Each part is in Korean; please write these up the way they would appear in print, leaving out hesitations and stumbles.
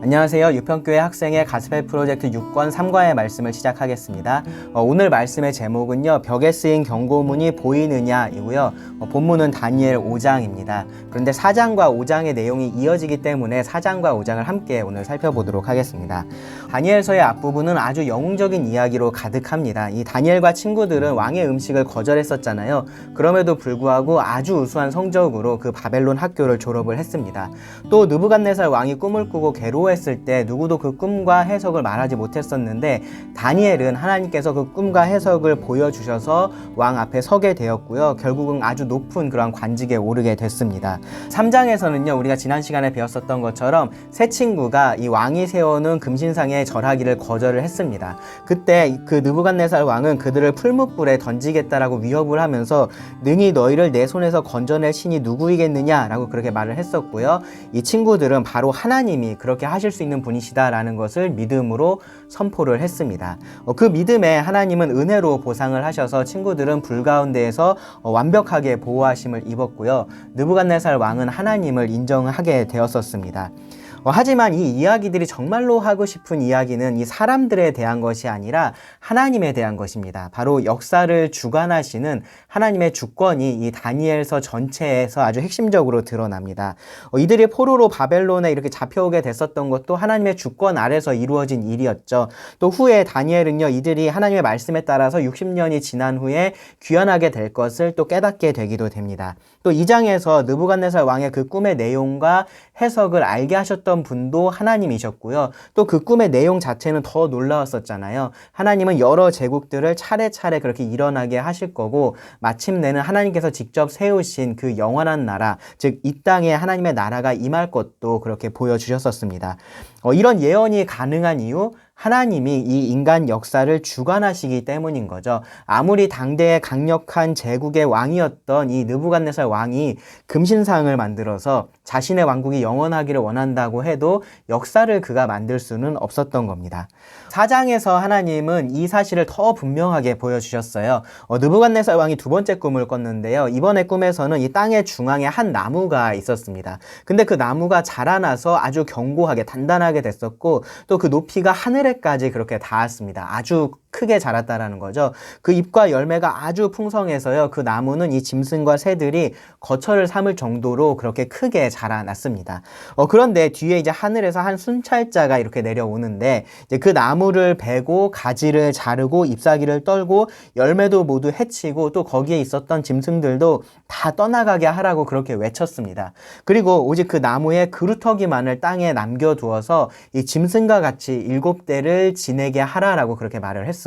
안녕하세요. 유평교회 학생의 가스펠 프로젝트 6권 3과의 말씀을 시작하겠습니다. 오늘 말씀의 제목은요, 벽에 쓰인 경고문이 보이느냐이고요. 본문은 다니엘 5장입니다. 그런데 4장과 5장의 내용이 이어지기 때문에 4장과 5장을 함께 오늘 살펴보도록 하겠습니다. 다니엘서의 앞부분은 아주 영웅적인 이야기로 가득합니다. 이 다니엘과 친구들은 왕의 음식을 거절했었잖아요. 그럼에도 불구하고 아주 우수한 성적으로 그 바벨론 학교를 졸업을 했습니다. 또 느부갓네살 왕이 꿈을 꾸고 괴로워했을 때 누구도 그 꿈과 해석을 말하지 못했었는데 다니엘은 하나님께서 그 꿈과 해석을 보여주셔서 왕 앞에 서게 되었고요. 결국은 아주 높은 그런 관직에 오르게 됐습니다. 3장에서는요, 우리가 지난 시간에 배웠었던 것처럼 세 친구가 이 왕이 세워놓은 금신상에 절하기를 거절을 했습니다. 그때 그 느부갓네살 왕은 그들을 풀무불에 던지겠다라고 위협을 하면서 능히 너희를 내 손에서 건져낼 신이 누구이겠느냐라고 그렇게 말을 했었고요. 이 친구들은 바로 하나님이 그렇게 하실 수 있는 분이시다라는 것을 믿음으로 선포를 했습니다. 그 믿음에 하나님은 은혜로 보상을 하셔서 친구들은 불 가운데에서 완벽하게 보호하심을 입었고요. 느부갓네살 왕은 하나님을 인정하게 되었었습니다. 하지만 이 이야기들이 정말로 하고 싶은 이야기는 이 사람들에 대한 것이 아니라 하나님에 대한 것입니다. 바로 역사를 주관하시는 하나님의 주권이 이 다니엘서 전체에서 아주 핵심적으로 드러납니다. 이들이 포로로 바벨론에 이렇게 잡혀오게 됐었던 것도 하나님의 주권 아래서 이루어진 일이었죠. 또 후에 다니엘은요, 이들이 하나님의 말씀에 따라서 60년이 지난 후에 귀환하게 될 것을 또 깨닫게 되기도 됩니다. 또 2장에서 느부갓네살 왕의 그 꿈의 내용과 해석을 알게 하셨던 분도 하나님이셨고요. 또 그 꿈의 내용 자체는 더 놀라웠었잖아요. 하나님은 여러 제국들을 차례차례 그렇게 일어나게 하실 거고 마침내는 하나님께서 직접 세우신 그 영원한 나라, 즉 이 땅에 하나님의 나라가 임할 것도 그렇게 보여주셨었습니다. 이런 예언이 가능한 이유, 하나님이 이 인간 역사를 주관하시기 때문인 거죠. 아무리 당대의 강력한 제국의 왕이었던 이 느부갓네살 왕이 금신상을 만들어서 자신의 왕국이 영원하기를 원한다고 해도 역사를 그가 만들 수는 없었던 겁니다. 4장에서 하나님은 이 사실을 더 분명하게 보여주셨어요. 느부갓네살 왕이 두 번째 꿈을 꿨는데요. 이번에 꿈에서는 이 땅의 중앙에 한 나무가 있었습니다. 근데 그 나무가 자라나서 아주 견고하게 단단하게 됐었고 또 그 높이가 하늘에까지 그렇게 닿았습니다. 아주 크게 자랐다라는 거죠. 그 잎과 열매가 아주 풍성해서요. 그 나무는 이 짐승과 새들이 거처를 삼을 정도로 그렇게 크게 자라났습니다. 그런데 뒤에 이제 하늘에서 한 순찰자가 이렇게 내려오는데 이제 그 나무를 베고 가지를 자르고 잎사귀를 떨고 열매도 모두 해치고 또 거기에 있었던 짐승들도 다 떠나가게 하라고 그렇게 외쳤습니다. 그리고 오직 그 나무에 그루터기만을 땅에 남겨두어서 이 짐승과 같이 7대를 지내게 하라라고 그렇게 말을 했어요.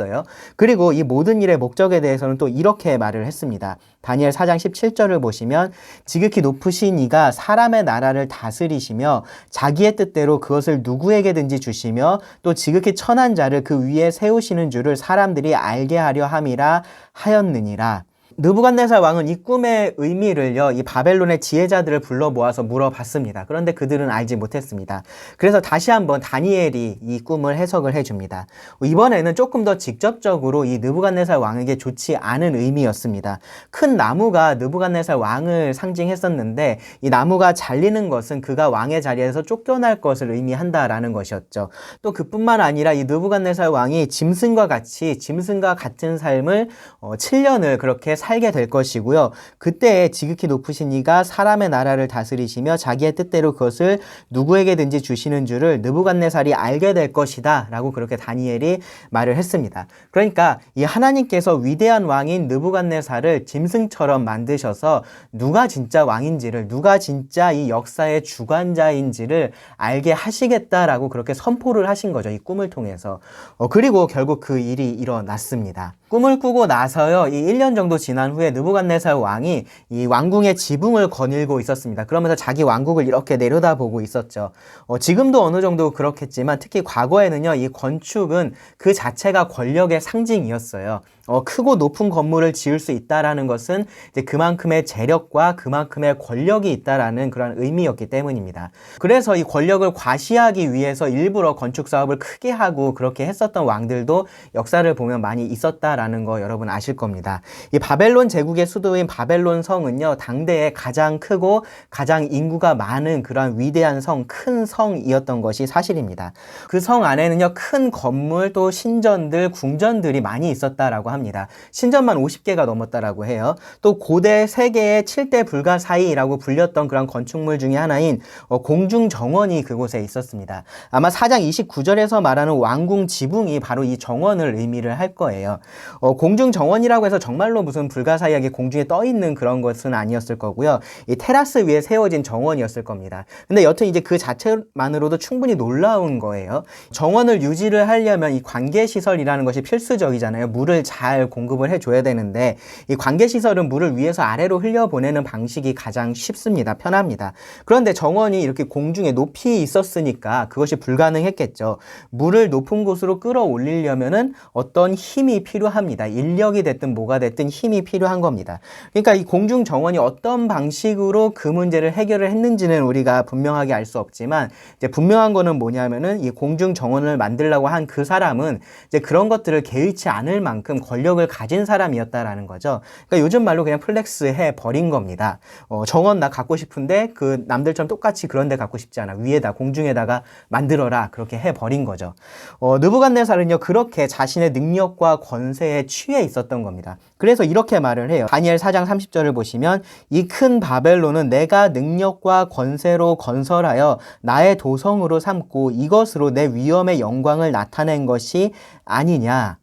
그리고 이 모든 일의 목적에 대해서는 또 이렇게 말을 했습니다. 다니엘 4장 17절을 보시면 지극히 높으신 이가 사람의 나라를 다스리시며 자기의 뜻대로 그것을 누구에게든지 주시며 또 지극히 천한 자를 그 위에 세우시는 줄을 사람들이 알게 하려 함이라 하였느니라. 느부갓네살 왕은 이 꿈의 의미를요, 이 바벨론의 지혜자들을 불러 모아서 물어봤습니다. 그런데 그들은 알지 못했습니다. 그래서 다시 한번 다니엘이 이 꿈을 해석을 해줍니다. 이번에는 조금 더 직접적으로 이 느부갓네살 왕에게 좋지 않은 의미였습니다. 큰 나무가 느부갓네살 왕을 상징했었는데 이 나무가 잘리는 것은 그가 왕의 자리에서 쫓겨날 것을 의미한다라는 것이었죠. 또 그뿐만 아니라 이 느부갓네살 왕이 짐승과 같은 삶을 7년을 그렇게 살게 될 것이고요. 그때 지극히 높으신 이가 사람의 나라를 다스리시며 자기의 뜻대로 그것을 누구에게든지 주시는 줄을 느부갓네살이 알게 될 것이다 라고 그렇게 다니엘이 말을 했습니다. 그러니까 이 하나님께서 위대한 왕인 느부갓네살을 짐승처럼 만드셔서 누가 진짜 왕인지를, 누가 진짜 이 역사의 주관자인지를 알게 하시겠다라고 그렇게 선포를 하신 거죠. 이 꿈을 통해서. 그리고 결국 그 일이 일어났습니다. 꿈을 꾸고 나서요, 이 1년 정도 지난 후에 느부갓네살 왕이 이 왕궁의 지붕을 거닐고 있었습니다. 그러면서 자기 왕국을 이렇게 내려다보고 있었죠. 지금도 어느 정도 그렇겠지만 특히 과거에는요, 이 건축은 그 자체가 권력의 상징이었어요. 크고 높은 건물을 지을 수 있다라는 것은 이제 그만큼의 재력과 그만큼의 권력이 있다라는 그런 의미였기 때문입니다. 그래서 이 권력을 과시하기 위해서 일부러 건축 사업을 크게 하고 그렇게 했었던 왕들도 역사를 보면 많이 있었다라는 있었다라는 거 여러분 아실 겁니다. 이 바벨론 제국의 수도인 바벨론 성은요, 당대에 가장 크고 가장 인구가 많은 그런 위대한 성, 큰 성이었던 것이 사실입니다. 그 성 안에는요, 큰 건물 또 신전들, 궁전들이 많이 있었다라고 합니다. 신전만 50개가 넘었다라고 해요. 또 고대 세계의 7대 불가사의라고 불렸던 그런 건축물 중에 하나인 공중정원이 그곳에 있었습니다. 아마 4장 29절에서 말하는 왕궁 지붕이 바로 이 정원을 의미를 할 거예요. 공중정원이라고 해서 정말로 무슨 불가사의하게 공중에 떠 있는 그런 것은 아니었을 거고요. 이 테라스 위에 세워진 정원이었을 겁니다. 근데 여튼 이제 그 자체만으로도 충분히 놀라운 거예요. 정원을 유지를 하려면 이 관계시설이라는 것이 필수적이잖아요. 물을 잘 공급을 해줘야 되는데 이 관계시설은 물을 위에서 아래로 흘려보내는 방식이 가장 쉽습니다. 편합니다. 그런데 정원이 이렇게 공중에 높이 있었으니까 그것이 불가능했겠죠. 물을 높은 곳으로 끌어올리려면은 어떤 힘이 필요합니다. 인력이 됐든 뭐가 됐든 힘이 필요한 겁니다. 그러니까 이 공중 정원이 어떤 방식으로 그 문제를 해결을 했는지는 우리가 분명하게 알 수 없지만 이제 분명한 거는 뭐냐면은 이 공중 정원을 만들려고 한 그 사람은 이제 그런 것들을 개의치 않을 만큼 권력을 가진 사람이었다라는 거죠. 그러니까 요즘 말로 그냥 플렉스 해 버린 겁니다. 정원 나 갖고 싶은데 그 남들처럼 똑같이 그런 데 갖고 싶지 않아. 위에다 공중에다가 만들어라. 그렇게 해 버린 거죠. 느부갓네살은요, 그렇게 자신의 능력과 권세에 취해 있었던 겁니다. 그래서 이렇게 말을 해요. 다니엘 4장 30절을 보시면 이 큰 바벨론은 내가 능력과 권세로 건설하여 나의 도성으로 삼고 이것으로 내 위엄의 영광을 나타낸 것이 아니냐.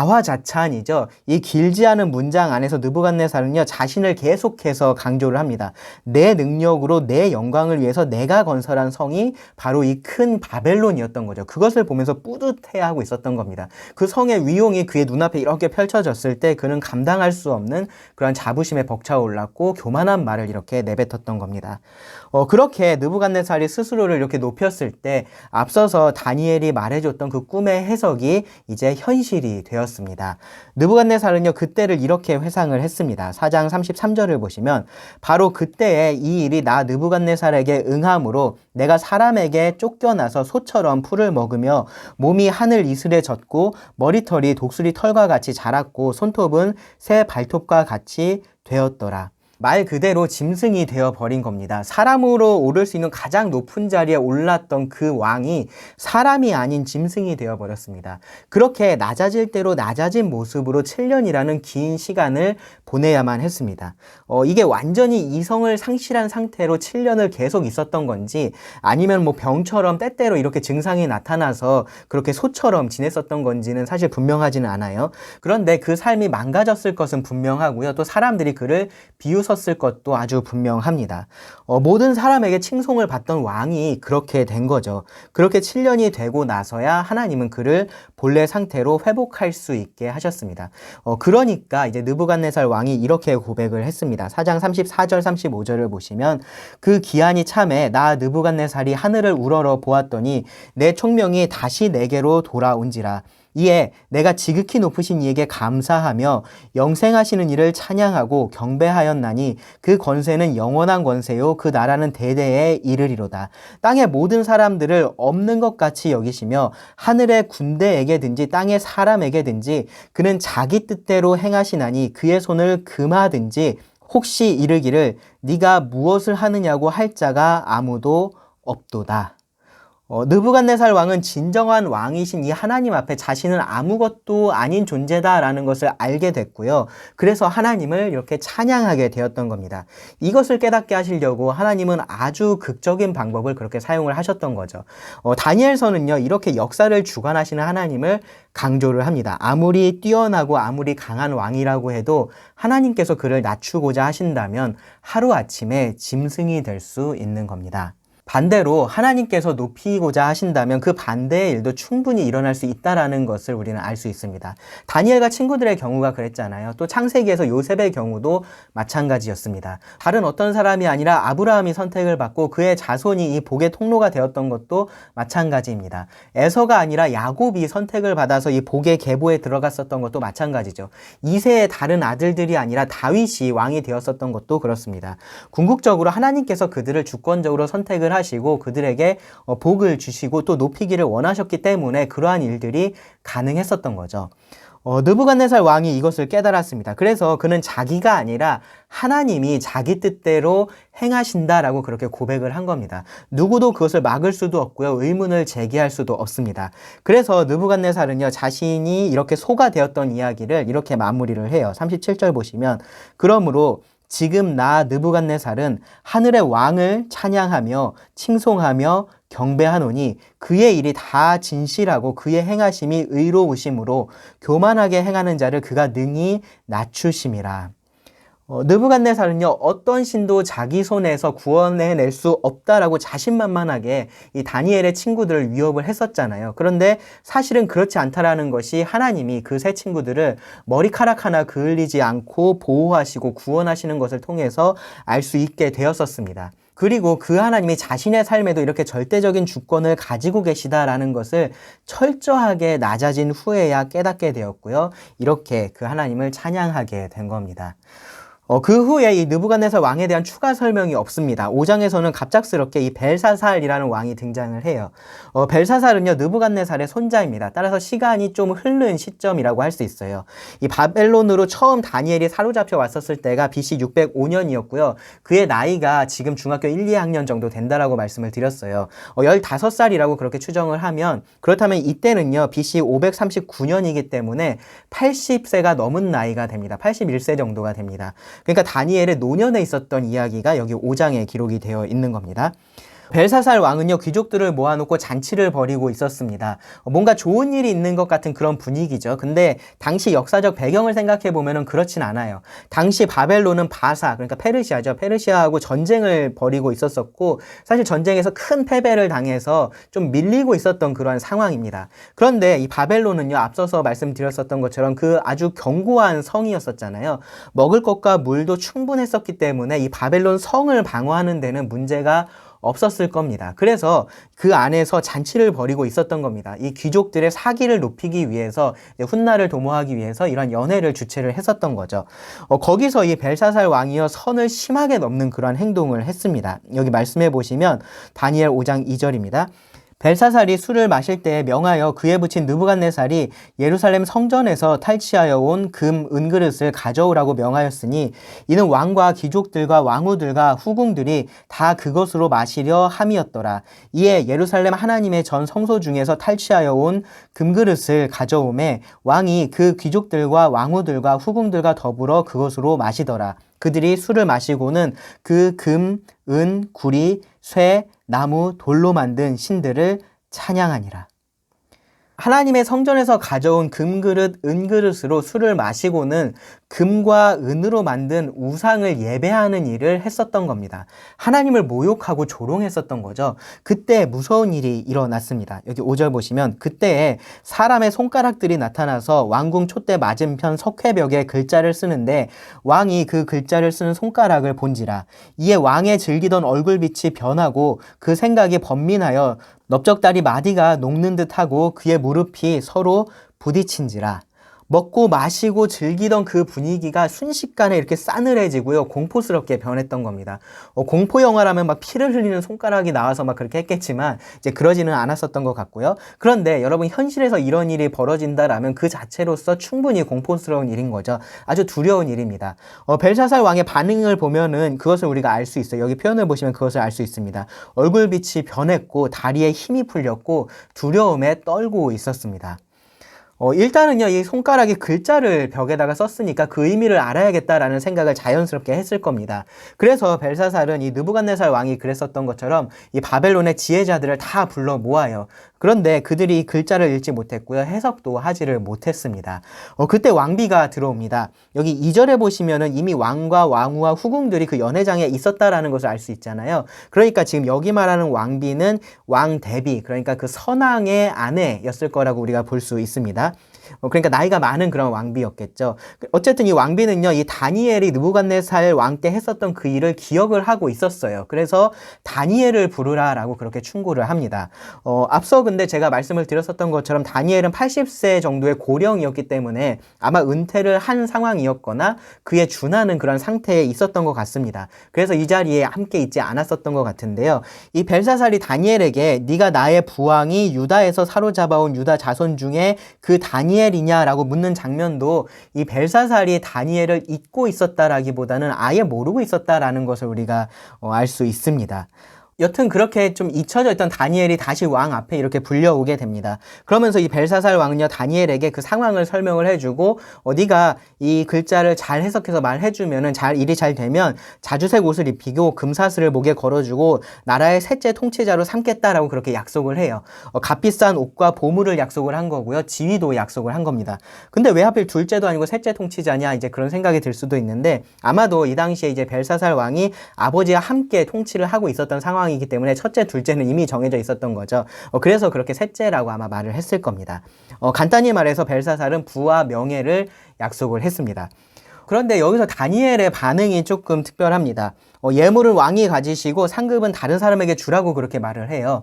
자화자찬이죠. 이 길지 않은 문장 안에서 느부갓네살은요, 자신을 계속해서 강조를 합니다. 내 능력으로 내 영광을 위해서 내가 건설한 성이 바로 이 큰 바벨론이었던 거죠. 그것을 보면서 뿌듯해하고 있었던 겁니다. 그 성의 위용이 그의 눈앞에 이렇게 펼쳐졌을 때 그는 감당할 수 없는 그런 자부심에 벅차올랐고 교만한 말을 이렇게 내뱉었던 겁니다. 그렇게 느부갓네살이 스스로를 이렇게 높였을 때 앞서서 다니엘이 말해줬던 그 꿈의 해석이 이제 현실이 되었습니다. 느부갓네살은요, 그때를 이렇게 회상을 했습니다. 4장 33절을 보시면 바로 그때에 이 일이 나 느부갓네살에게 응함으로 내가 사람에게 쫓겨나서 소처럼 풀을 먹으며 몸이 하늘 이슬에 젖고 머리털이 독수리 털과 같이 자랐고 손톱은 새 발톱과 같이 되었더라. 말 그대로 짐승이 되어버린 겁니다. 사람으로 오를 수 있는 가장 높은 자리에 올랐던 그 왕이 사람이 아닌 짐승이 되어버렸습니다. 그렇게 낮아질 대로 낮아진 모습으로 7년이라는 긴 시간을 보내야만 했습니다. 이게 완전히 이성을 상실한 상태로 7년을 계속 있었던 건지 아니면 뭐 병처럼 때때로 이렇게 증상이 나타나서 그렇게 소처럼 지냈었던 건지는 사실 분명하지는 않아요. 그런데 그 삶이 망가졌을 것은 분명하고요. 또 사람들이 그를 비웃었을 것도 아주 분명합니다. 모든 사람에게 칭송을 받던 왕이 그렇게 된 거죠. 그렇게 7년이 되고 나서야 하나님은 그를 본래 상태로 회복할 수 있게 하셨습니다. 그러니까 이제 느부갓네살 왕이 이렇게 고백을 했습니다. 4장 34절 35절을 보시면 그 기한이 참에 나 느부갓네살이 하늘을 우러러 보았더니 내 총명이 다시 내게로 돌아온지라. 이에 내가 지극히 높으신 이에게 감사하며 영생하시는 이를 찬양하고 경배하였나니 그 권세는 영원한 권세요 그 나라는 대대에 이르리로다. 땅의 모든 사람들을 없는 것 같이 여기시며 하늘의 군대에게든지 땅의 사람에게든지 그는 자기 뜻대로 행하시나니 그의 손을 금하든지 혹시 이르기를 네가 무엇을 하느냐고 할 자가 아무도 없도다. 느부갓네살 왕은 진정한 왕이신 이 하나님 앞에 자신은 아무것도 아닌 존재다라는 것을 알게 됐고요. 그래서 하나님을 이렇게 찬양하게 되었던 겁니다. 이것을 깨닫게 하시려고 하나님은 아주 극적인 방법을 그렇게 사용을 하셨던 거죠. 다니엘서는요, 이렇게 역사를 주관하시는 하나님을 강조를 합니다. 아무리 뛰어나고 아무리 강한 왕이라고 해도 하나님께서 그를 낮추고자 하신다면 하루아침에 짐승이 될 수 있는 겁니다. 반대로 하나님께서 높이고자 하신다면 그 반대의 일도 충분히 일어날 수 있다는 것을 우리는 알 수 있습니다. 다니엘과 친구들의 경우가 그랬잖아요. 또 창세기에서 요셉의 경우도 마찬가지였습니다. 다른 어떤 사람이 아니라 아브라함이 선택을 받고 그의 자손이 이 복의 통로가 되었던 것도 마찬가지입니다. 에서가 아니라 야곱이 선택을 받아서 이 복의 계보에 들어갔었던 것도 마찬가지죠. 이세의 다른 아들들이 아니라 다윗이 왕이 되었었던 것도 그렇습니다. 궁극적으로 하나님께서 그들을 주권적으로 선택을 하시고 그들에게 복을 주시고 또 높이기를 원하셨기 때문에 그러한 일들이 가능했었던 거죠. 느부갓네살 왕이 이것을 깨달았습니다. 그래서 그는 자기가 아니라 하나님이 자기 뜻대로 행하신다라고 그렇게 고백을 한 겁니다. 누구도 그것을 막을 수도 없고요. 의문을 제기할 수도 없습니다. 그래서 느부갓네살은요, 자신이 이렇게 소가 되었던 이야기를 이렇게 마무리를 해요. 37절 보시면, 그러므로 지금 나 느부갓네살은 하늘의 왕을 찬양하며 칭송하며 경배하노니 그의 일이 다 진실하고 그의 행하심이 의로우심으로 교만하게 행하는 자를 그가 능히 낮추심이라. 느부갓네살은요, 어떤 신도 자기 손에서 구원해낼 수 없다라고 자신만만하게 이 다니엘의 친구들을 위협을 했었잖아요. 그런데 사실은 그렇지 않다라는 것이 하나님이 그 세 친구들을 머리카락 하나 그을리지 않고 보호하시고 구원하시는 것을 통해서 알 수 있게 되었었습니다. 그리고 그 하나님이 자신의 삶에도 이렇게 절대적인 주권을 가지고 계시다라는 것을 철저하게 낮아진 후에야 깨닫게 되었고요. 이렇게 그 하나님을 찬양하게 된 겁니다. 그 후에 이 느부갓네살 왕에 대한 추가 설명이 없습니다. 5장에서는 갑작스럽게 이 벨사살이라는 왕이 등장을 해요. 벨사살은요, 느부갓네살의 손자입니다. 따라서 시간이 좀 흐른 시점이라고 할 수 있어요. 이 바벨론으로 처음 다니엘이 사로잡혀 왔었을 때가 BC 605년이었고요. 그의 나이가 지금 중학교 1, 2학년 정도 된다라고 말씀을 드렸어요. 15살이라고 그렇게 추정을 하면, 그렇다면 이때는요, BC 539년이기 때문에 80세가 넘은 나이가 됩니다. 81세 정도가 됩니다. 그러니까 다니엘의 노년에 있었던 이야기가 여기 5장에 기록이 되어 있는 겁니다. 벨사살 왕은요, 귀족들을 모아놓고 잔치를 벌이고 있었습니다. 뭔가 좋은 일이 있는 것 같은 그런 분위기죠. 근데 당시 역사적 배경을 생각해 보면은 그렇진 않아요. 당시 바벨론은 바사, 그러니까 페르시아죠. 페르시아하고 전쟁을 벌이고 있었었고, 사실 전쟁에서 큰 패배를 당해서 좀 밀리고 있었던 그런 상황입니다. 그런데 이 바벨론은요, 앞서서 말씀드렸었던 것처럼 그 아주 견고한 성이었었잖아요. 먹을 것과 물도 충분했었기 때문에 이 바벨론 성을 방어하는 데는 문제가 없었을 겁니다. 그래서 그 안에서 잔치를 벌이고 있었던 겁니다. 이 귀족들의 사기를 높이기 위해서, 훗날을 도모하기 위해서 이런 연회를 주최를 했었던 거죠. 거기서 이 벨사살 왕이요, 선을 심하게 넘는 그런 행동을 했습니다. 여기 말씀해 보시면 다니엘 5장 2절입니다. 벨사살이 술을 마실 때에 명하여 그에 붙인 느부갓네살이 예루살렘 성전에서 탈취하여 온 금 은그릇을 가져오라고 명하였으니 이는 왕과 귀족들과 왕후들과 후궁들이 다 그것으로 마시려 함이었더라. 이에 예루살렘 하나님의 전 성소 중에서 탈취하여 온 금그릇을 가져오매 왕이 그 귀족들과 왕후들과 후궁들과 더불어 그것으로 마시더라. 그들이 술을 마시고는 그 금, 은, 구리, 쇠, 나무, 돌로 만든 신들을 찬양하니라. 하나님의 성전에서 가져온 금그릇, 은그릇으로 술을 마시고는 금과 은으로 만든 우상을 예배하는 일을 했었던 겁니다. 하나님을 모욕하고 조롱했었던 거죠. 그때 무서운 일이 일어났습니다. 여기 5절 보시면, 그때에 사람의 손가락들이 나타나서 왕궁 촛대 맞은편 석회벽에 글자를 쓰는데 왕이 그 글자를 쓰는 손가락을 본지라. 이에 왕의 즐기던 얼굴빛이 변하고 그 생각이 번민하여 넓적다리 마디가 녹는 듯하고 그의 무릎이 서로 부딪힌지라. 먹고 마시고 즐기던 그 분위기가 순식간에 이렇게 싸늘해지고요, 공포스럽게 변했던 겁니다. 공포 영화라면 막 피를 흘리는 손가락이 나와서 막 그렇게 했겠지만 이제 그러지는 않았었던 것 같고요. 그런데 여러분, 현실에서 이런 일이 벌어진다라면 그 자체로서 충분히 공포스러운 일인 거죠. 아주 두려운 일입니다. 벨사살 왕의 반응을 보면은 그것을 우리가 알 수 있어요. 여기 표현을 보시면 그것을 알 수 있습니다. 얼굴빛이 변했고 다리에 힘이 풀렸고 두려움에 떨고 있었습니다. 일단은요, 이 손가락이 글자를 벽에다가 썼으니까 그 의미를 알아야겠다라는 생각을 자연스럽게 했을 겁니다. 그래서 벨사살은 이 느부갓네살 왕이 그랬었던 것처럼 이 바벨론의 지혜자들을 다 불러 모아요. 그런데 그들이 글자를 읽지 못했고요, 해석도 하지를 못했습니다. 그때 왕비가 들어옵니다. 여기 2절에 보시면은 이미 왕과 왕후와 후궁들이 그 연회장에 있었다라는 것을 알 수 있잖아요. 그러니까 지금 여기 말하는 왕비는 왕 대비, 그러니까 그 선왕의 아내였을 거라고 우리가 볼 수 있습니다. 그러니까 나이가 많은 그런 왕비였겠죠. 어쨌든 이 왕비는요, 이 다니엘이 느부갓네살 왕 때 했었던 그 일을 기억을 하고 있었어요. 그래서 다니엘을 부르라라고 그렇게 충고를 합니다. 앞서 근데 제가 말씀을 드렸었던 것처럼 다니엘은 80세 정도의 고령이었기 때문에 아마 은퇴를 한 상황이었거나 그에 준하는 그런 상태에 있었던 것 같습니다. 그래서 이 자리에 함께 있지 않았었던 것 같은데요. 이 벨사살이 다니엘에게 네가 나의 부왕이 유다에서 사로잡아온 유다 자손 중에 그 다니엘 다니엘이냐라고 묻는 장면도 이 벨사살이 다니엘을 잊고 있었다라기보다는 아예 모르고 있었다라는 것을 우리가 알 수 있습니다. 여튼 그렇게 좀 잊혀져 있던 다니엘이 다시 왕 앞에 이렇게 불려오게 됩니다. 그러면서 이 벨사살 왕은요, 다니엘에게 그 상황을 설명을 해주고, 네가 이 글자를 잘 해석해서 말해주면은 일이 잘 되면 자주색 옷을 입히고 금사슬을 목에 걸어주고 나라의 셋째 통치자로 삼겠다라고 그렇게 약속을 해요. 값비싼 옷과 보물을 약속을 한 거고요. 지위도 약속을 한 겁니다. 근데 왜 하필 둘째도 아니고 셋째 통치자냐, 이제 그런 생각이 들 수도 있는데, 아마도 이 당시에 이제 벨사살 왕이 아버지와 함께 통치를 하고 있었던 상황 이기 때문에 첫째, 둘째는 이미 정해져 있었던 거죠. 그래서 그렇게 셋째라고 아마 말을 했을 겁니다. 간단히 말해서 벨사살은 부와 명예를 약속을 했습니다. 그런데 여기서 다니엘의 반응이 조금 특별합니다. 예물은 왕이 가지시고 상급은 다른 사람에게 주라고 그렇게 말을 해요.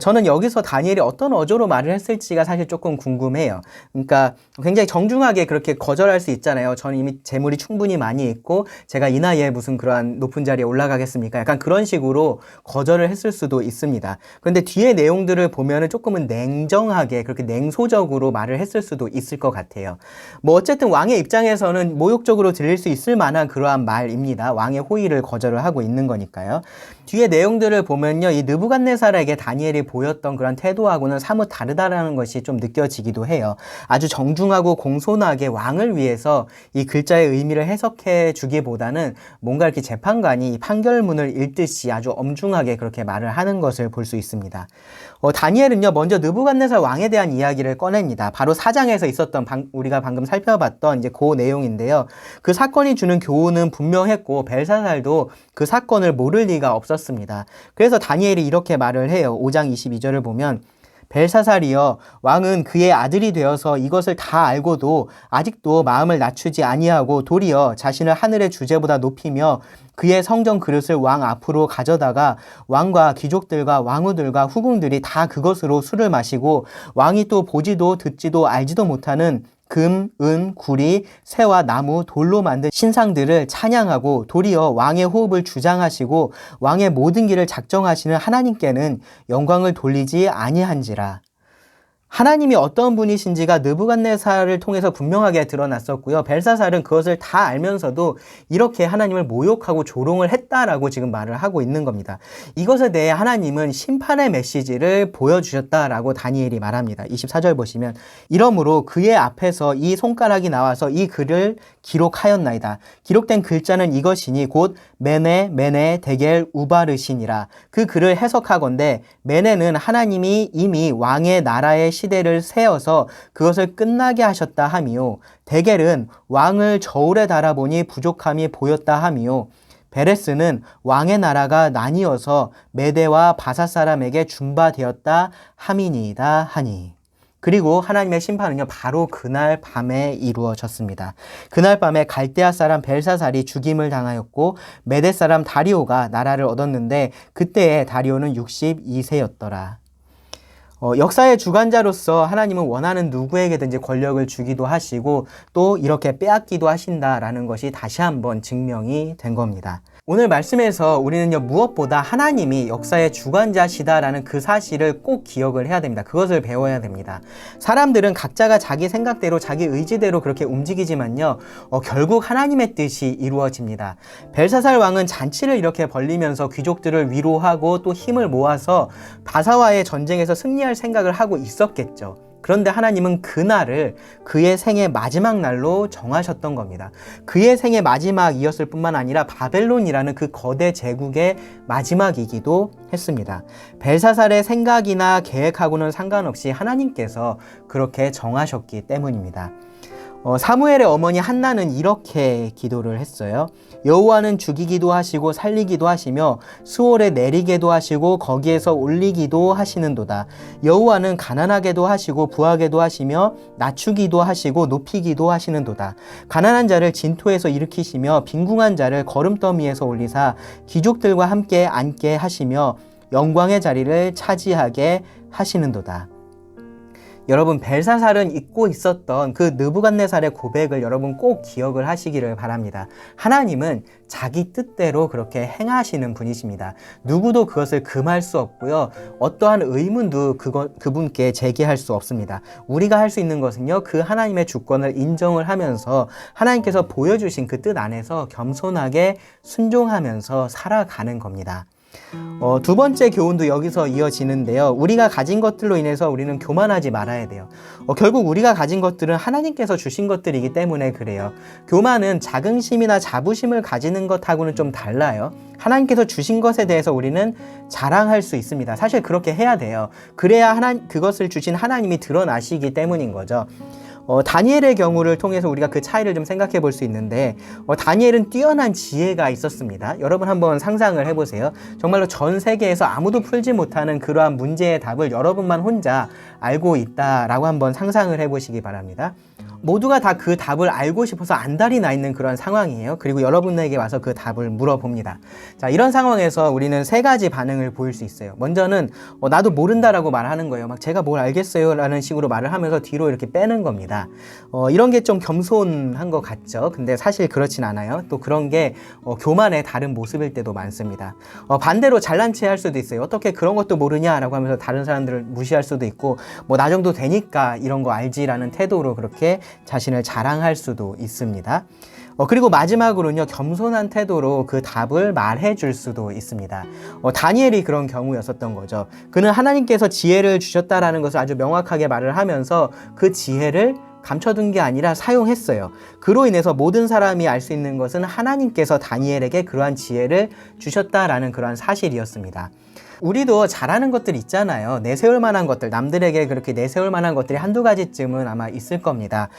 저는 여기서 다니엘이 어떤 어조로 말을 했을지가 사실 조금 궁금해요. 그러니까 굉장히 정중하게 그렇게 거절할 수 있잖아요. 저는 이미 재물이 충분히 많이 있고 제가 이 나이에 무슨 그러한 높은 자리에 올라가겠습니까? 약간 그런 식으로 거절을 했을 수도 있습니다. 그런데 뒤에 내용들을 보면은 조금은 냉정하게 그렇게 냉소적으로 말을 했을 수도 있을 것 같아요. 뭐 어쨌든 왕의 입장에서는 모욕적으로 들릴 수 있을 만한 그러한 말입니다. 왕의 호의를 거절을 하고 있는 거니까요. 뒤에 내용들을 보면요, 이 느부갓네살에게 다니엘이 보였던 그런 태도하고는 사뭇 다르다라는 것이 좀 느껴지기도 해요. 아주 정중하고 공손하게 왕을 위해서 이 글자의 의미를 해석해 주기보다는 뭔가 이렇게 재판관이 판결문을 읽듯이 아주 엄중하게 그렇게 말을 하는 것을 볼 수 있습니다. 다니엘은요, 먼저 느부갓네살 왕에 대한 이야기를 꺼냅니다. 바로 4장에서 있었던 우리가 방금 살펴봤던 이제 그 내용인데요. 그 사건이 주는 교훈은 분명했고 벨사살도 그 사건을 모를 리가 없었습니다. 그래서 다니엘이 이렇게 말을 해요. 5장 22절을 보면 벨사살이여, 왕은 그의 아들이 되어서 이것을 다 알고도 아직도 마음을 낮추지 아니하고 도리어 자신을 하늘의 주제보다 높이며 그의 성전 그릇을 왕 앞으로 가져다가 왕과 귀족들과 왕후들과 후궁들이 다 그것으로 술을 마시고 왕이 또 보지도 듣지도 알지도 못하는 금, 은, 구리, 새와 나무, 돌로 만든 신상들을 찬양하고 도리어 왕의 호흡을 주장하시고 왕의 모든 길을 작정하시는 하나님께는 영광을 돌리지 아니한지라. 하나님이 어떤 분이신지가 느부갓네살을 통해서 분명하게 드러났었고요. 벨사살은 그것을 다 알면서도 이렇게 하나님을 모욕하고 조롱을 했다라고 지금 말을 하고 있는 겁니다. 이것에 대해 하나님은 심판의 메시지를 보여주셨다라고 다니엘이 말합니다. 24절 보시면 이러므로 그의 앞에서 이 손가락이 나와서 이 글을 기록하였나이다. 기록된 글자는 이것이니 곧 메네, 메네, 데겔, 우바르신이라. 그 글을 해석하건대 메네는 하나님이 이미 왕의 나라의 시대를 세어서 그것을 끝나게 하셨다 하미요. 데겔은 왕을 저울에 달아보니 부족함이 보였다 하미요. 베레스는 왕의 나라가 나뉘어서 메대와 바사 사람에게 준바되었다 함이니이다 하니. 그리고 하나님의 심판은요, 바로 그날 밤에 이루어졌습니다. 그날 밤에 갈대아 사람 벨사살이 죽임을 당하였고 메대 사람 다리오가 나라를 얻었는데 그때의 다리오는 62세였더라. 역사의 주관자로서 하나님은 원하는 누구에게든지 권력을 주기도 하시고 또 이렇게 빼앗기도 하신다라는 것이 다시 한번 증명이 된 겁니다. 오늘 말씀에서 우리는요, 무엇보다 하나님이 역사의 주관자시다라는 그 사실을 꼭 기억을 해야 됩니다. 그것을 배워야 됩니다. 사람들은 각자가 자기 생각대로 자기 의지대로 그렇게 움직이지만요, 결국 하나님의 뜻이 이루어집니다. 벨사살 왕은 잔치를 이렇게 벌리면서 귀족들을 위로하고 또 힘을 모아서 바사와의 전쟁에서 승리할 생각을 하고 있었겠죠. 그런데 하나님은 그날을 그의 생의 마지막 날로 정하셨던 겁니다. 그의 생의 마지막이었을 뿐만 아니라 바벨론이라는 그 거대 제국의 마지막이기도 했습니다. 벨사살의 생각이나 계획하고는 상관없이 하나님께서 그렇게 정하셨기 때문입니다. 사무엘의 어머니 한나는 이렇게 기도를 했어요. 여호와는 죽이기도 하시고 살리기도 하시며 수월에 내리게도 하시고 거기에서 올리기도 하시는도다. 여호와는 가난하게도 하시고 부하게도 하시며 낮추기도 하시고 높이기도 하시는도다. 가난한 자를 진토에서 일으키시며 빈궁한 자를 거름더미에서 올리사 귀족들과 함께 앉게 하시며 영광의 자리를 차지하게 하시는도다. 여러분 벨사살은 잊고 있었던 그 느부갓네살의 고백을 여러분 꼭 기억을 하시기를 바랍니다. 하나님은 자기 뜻대로 그렇게 행하시는 분이십니다. 누구도 그것을 금할 수 없고요. 어떠한 의문도 그분께 제기할 수 없습니다. 우리가 할 수 있는 것은요, 그 하나님의 주권을 인정을 하면서 하나님께서 보여주신 그 뜻 안에서 겸손하게 순종하면서 살아가는 겁니다. 두 번째 교훈도 여기서 이어지는데요. 우리가 가진 것들로 인해서 우리는 교만하지 말아야 돼요. 결국 우리가 가진 것들은 하나님께서 주신 것들이기 때문에 그래요. 교만은 자긍심이나 자부심을 가지는 것하고는 좀 달라요. 하나님께서 주신 것에 대해서 우리는 자랑할 수 있습니다. 사실 그렇게 해야 돼요. 그래야 그것을 주신 하나님이 드러나시기 때문인 거죠. 다니엘의 경우를 통해서 우리가 그 차이를 좀 생각해 볼 수 있는데, 다니엘은 뛰어난 지혜가 있었습니다. 여러분 한번 상상을 해보세요. 정말로 전 세계에서 아무도 풀지 못하는 그러한 문제의 답을 여러분만 혼자 알고 있다라고 한번 상상을 해보시기 바랍니다. 모두가 다 그 답을 알고 싶어서 안달이 나 있는 그런 상황이에요. 그리고 여러분에게 와서 그 답을 물어봅니다. 자, 이런 상황에서 우리는 세 가지 반응을 보일 수 있어요. 먼저는 나도 모른다라고 말하는 거예요. 막 제가 뭘 알겠어요 라는 식으로 말을 하면서 뒤로 이렇게 빼는 겁니다. 이런 게 좀 겸손한 것 같죠. 근데 사실 그렇진 않아요. 또 그런 게 교만의 다른 모습일 때도 많습니다. 반대로 잘난 체 할 수도 있어요. 어떻게 그런 것도 모르냐라고 하면서 다른 사람들을 무시할 수도 있고, 뭐 나 정도 되니까 이런 거 알지라는 태도로 그렇게 자신을 자랑할 수도 있습니다. 그리고 마지막으로는요, 겸손한 태도로 그 답을 말해 줄 수도 있습니다. 다니엘이 그런 경우였었던 거죠. 그는 하나님께서 지혜를 주셨다라는 것을 아주 명확하게 말을 하면서 그 지혜를 감춰둔 게 아니라 사용했어요. 그로 인해서 모든 사람이 알 수 있는 것은 하나님께서 다니엘에게 그러한 지혜를 주셨다라는 그러한 사실이었습니다. 우리도 잘하는 것들 있잖아요. 내세울 만한 것들, 남들에게 그렇게 내세울 만한 것들이 한두 가지쯤은 아마 있을 겁니다.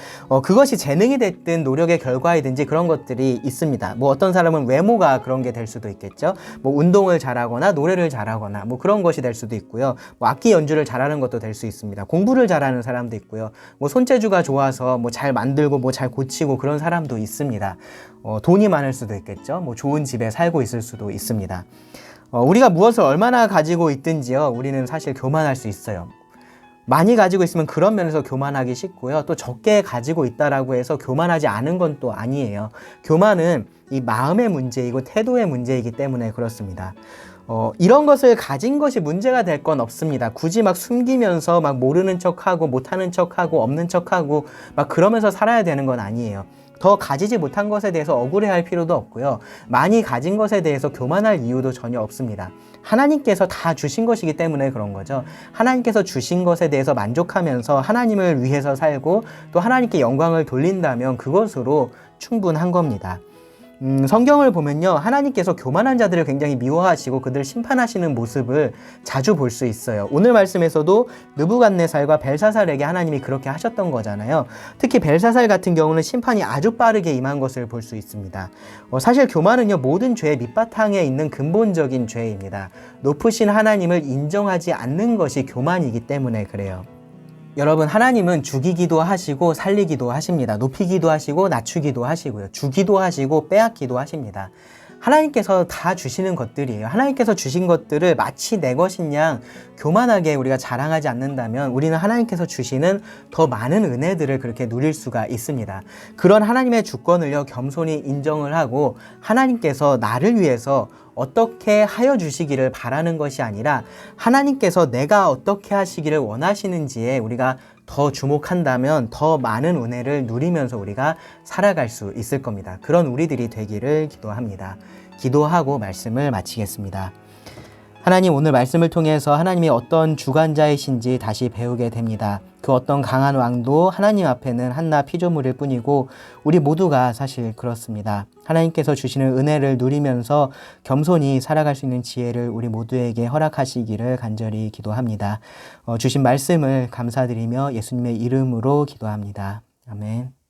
그것이 재능이 됐든 노력의 결과이든지 그런 것들이 있습니다. 뭐 어떤 사람은 외모가 그런 게 될 수도 있겠죠. 뭐 운동을 잘하거나 노래를 잘하거나 뭐 그런 것이 될 수도 있고요. 뭐 악기 연주를 잘하는 것도 될 수 있습니다. 공부를 잘하는 사람도 있고요. 뭐 손재주가 좋아서 뭐 잘 만들고 뭐 잘 고치고 그런 사람도 있습니다. 돈이 많을 수도 있겠죠. 뭐 좋은 집에 살고 있을 수도 있습니다. 우리가 무엇을 얼마나 가지고 있든지요, 우리는 사실 교만할 수 있어요. 많이 가지고 있으면 그런 면에서 교만하기 쉽고요. 또 적게 가지고 있다라고 해서 교만하지 않은 건 또 아니에요. 교만은 이 마음의 문제이고 태도의 문제이기 때문에 그렇습니다. 이런 것을 가진 것이 문제가 될 건 없습니다. 굳이 막 숨기면서 막 모르는 척하고 못하는 척하고 없는 척하고 막 그러면서 살아야 되는 건 아니에요. 더 가지지 못한 것에 대해서 억울해할 필요도 없고요. 많이 가진 것에 대해서 교만할 이유도 전혀 없습니다. 하나님께서 다 주신 것이기 때문에 그런 거죠. 하나님께서 주신 것에 대해서 만족하면서 하나님을 위해서 살고 또 하나님께 영광을 돌린다면 그것으로 충분한 겁니다. 성경을 보면요, 하나님께서 교만한 자들을 굉장히 미워하시고 그들을 심판하시는 모습을 자주 볼 수 있어요. 오늘 말씀에서도 느부갓네살과 벨사살에게 하나님이 그렇게 하셨던 거잖아요. 특히 벨사살 같은 경우는 심판이 아주 빠르게 임한 것을 볼 수 있습니다. 사실 교만은요, 모든 죄의 밑바탕에 있는 근본적인 죄입니다. 높으신 하나님을 인정하지 않는 것이 교만이기 때문에 그래요. 여러분, 하나님은 죽이기도 하시고 살리기도 하십니다. 높이기도 하시고 낮추기도 하시고요. 주기도 하시고 빼앗기도 하십니다. 하나님께서 다 주시는 것들이에요. 하나님께서 주신 것들을 마치 내 것인 양 교만하게 우리가 자랑하지 않는다면 우리는 하나님께서 주시는 더 많은 은혜들을 그렇게 누릴 수가 있습니다. 그런 하나님의 주권을요, 겸손히 인정을 하고 하나님께서 나를 위해서 어떻게 하여 주시기를 바라는 것이 아니라 하나님께서 내가 어떻게 하시기를 원하시는지에 우리가 더 주목한다면 더 많은 은혜를 누리면서 우리가 살아갈 수 있을 겁니다. 그런 우리들이 되기를 기도합니다. 기도하고 말씀을 마치겠습니다. 하나님, 오늘 말씀을 통해서 하나님이 어떤 주관자이신지 다시 배우게 됩니다. 그 어떤 강한 왕도 하나님 앞에는 한낱 피조물일 뿐이고 우리 모두가 사실 그렇습니다. 하나님께서 주시는 은혜를 누리면서 겸손히 살아갈 수 있는 지혜를 우리 모두에게 허락하시기를 간절히 기도합니다. 주신 말씀을 감사드리며 예수님의 이름으로 기도합니다. 아멘.